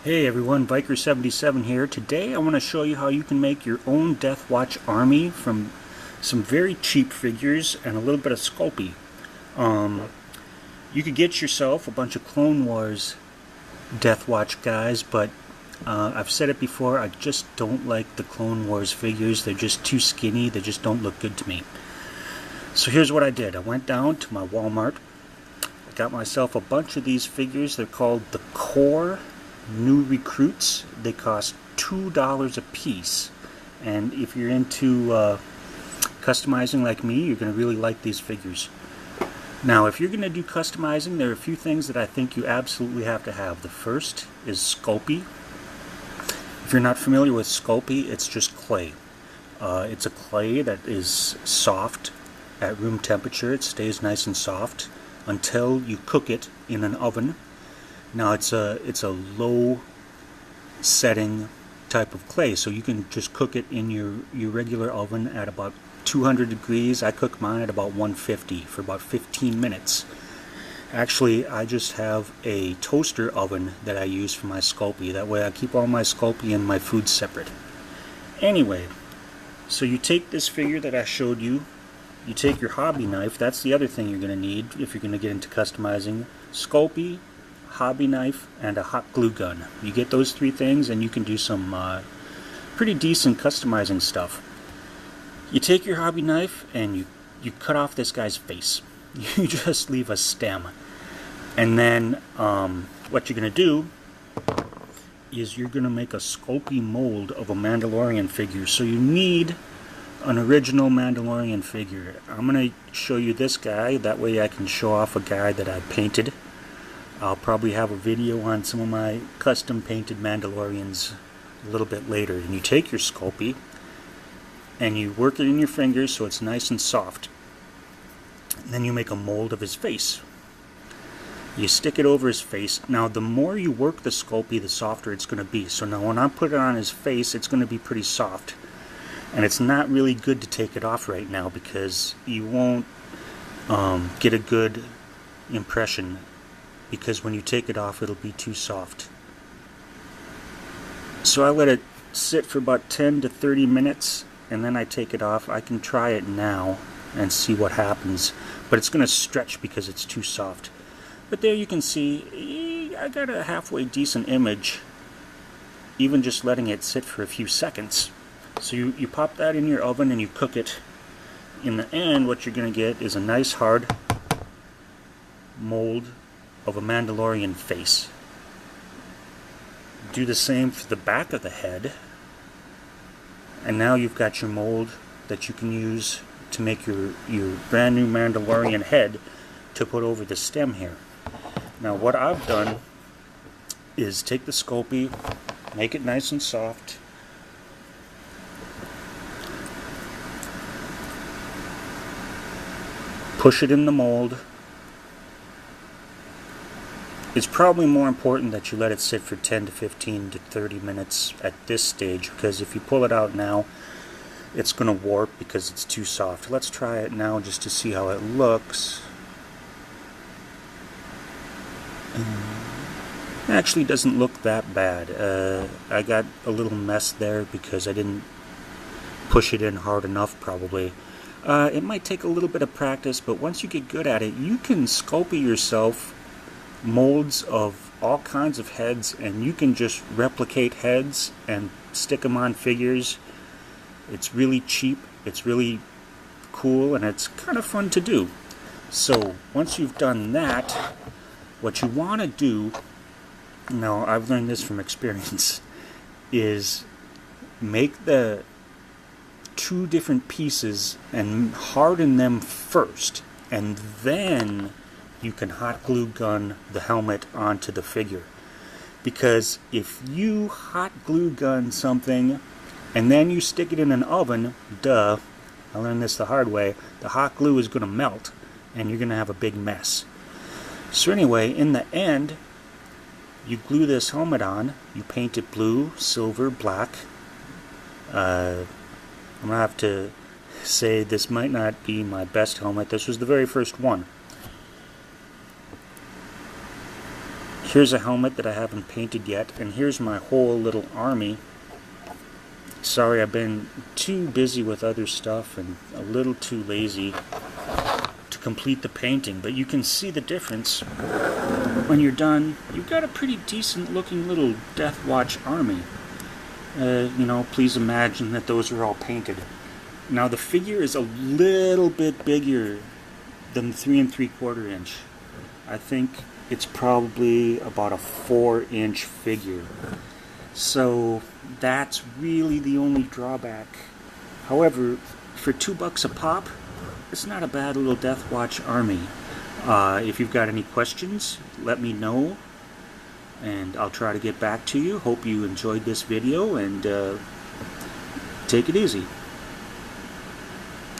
Hey everyone, Viker77 here. Today I want to show you how you can make your own Death Watch army from some very cheap figures and a little bit of Sculpey. You could get yourself a bunch of Clone Wars Death Watch guys, but I've said it before, I just don't like the Clone Wars figures. They're just too skinny, they just don't look good to me. So here's what I did. I went down to my Walmart, got myself a bunch of these figures. They're called the Core New Recruits. They cost $2 a piece, and if you're into customizing like me, you're going to really like these figures. Now, if you're going to do customizing, there are a few things that I think you absolutely have to have. The first is Sculpey. If you're not familiar with Sculpey, it's just clay. It's a clay that is soft at room temperature. It stays nice and soft until you cook it in an oven. Now it's a low setting type of clay, so you can just cook it in your regular oven at about 200 degrees. I cook mine at about 150 for about 15 minutes. Actually, I just have a toaster oven that I use for my Sculpey. That way I keep all my Sculpey and my food separate. Anyway, so you take this figure that I showed you, you take your hobby knife. That's the other thing you're going to need if you're going to get into customizing. Sculpey, hobby knife, and a hot glue gun. You get those three things and you can do some pretty decent customizing stuff. You take your hobby knife and you cut off this guy's face. You just leave a stem. And then what you're going to do is you're going to make a Sculpey mold of a Mandalorian figure. So you need an original Mandalorian figure. I'm going to show you this guy. That way I can show off a guy that I painted. I'll probably have a video on some of my custom painted Mandalorians a little bit later. And you take your Sculpey and you work it in your fingers so it's nice and soft. And then you make a mold of his face. You stick it over his face. Now the more you work the Sculpey, the softer it's going to be. So now when I put it on his face, it's going to be pretty soft. And it's not really good to take it off right now because you won't get a good impression, because when you take it off it'll be too soft. So I let it sit for about 10 to 30 minutes and then I take it off. I can try it now and see what happens, but it's going to stretch because it's too soft. But there you can see I got a halfway decent image, even just letting it sit for a few seconds. So you pop that in your oven and you cook it. In the end, what you're going to get is a nice hard mold of a Mandalorian face. Do the same for the back of the head. And now you've got your mold that you can use to make your brand new Mandalorian head to put over the stem here. Now what I've done is take the Sculpey, make it nice and soft, push it in the mold. It's probably more important that you let it sit for 10 to 15 to 30 minutes at this stage, because if you pull it out now, it's going to warp because it's too soft. Let's try it now just to see how it looks. It actually doesn't look that bad. I got a little mess there because I didn't push it in hard enough probably. It might take a little bit of practice, but once you get good at it, you can Sculpey yourself molds of all kinds of heads, and you can just replicate heads and stick them on figures. It's really cheap, it's really cool, and it's kind of fun to do. So once you've done that, what you want to do, now I've learned this from experience, is make the two different pieces and harden them first, and then you can hot glue gun the helmet onto the figure. Because if you hot glue gun something and then you stick it in an oven, I learned this the hard way, the hot glue is going to melt and you're going to have a big mess. So anyway, in the end, you glue this helmet on, you paint it blue, silver, black. I'm going to have to say this might not be my best helmet. This was the very first one. Here's a helmet that I haven't painted yet, and here's my whole little army. Sorry, I've been too busy with other stuff and a little too lazy to complete the painting, but you can see the difference. When you're done, you've got a pretty decent looking little Death Watch army. Please imagine that those are all painted. Now the figure is a little bit bigger than 3 3/4 inch. I think it's probably about a 4-inch figure. So that's really the only drawback. However, for $2 a pop, it's not a bad little Death Watch army. If you've got any questions, let me know, and I'll try to get back to you. Hope you enjoyed this video, and take it easy.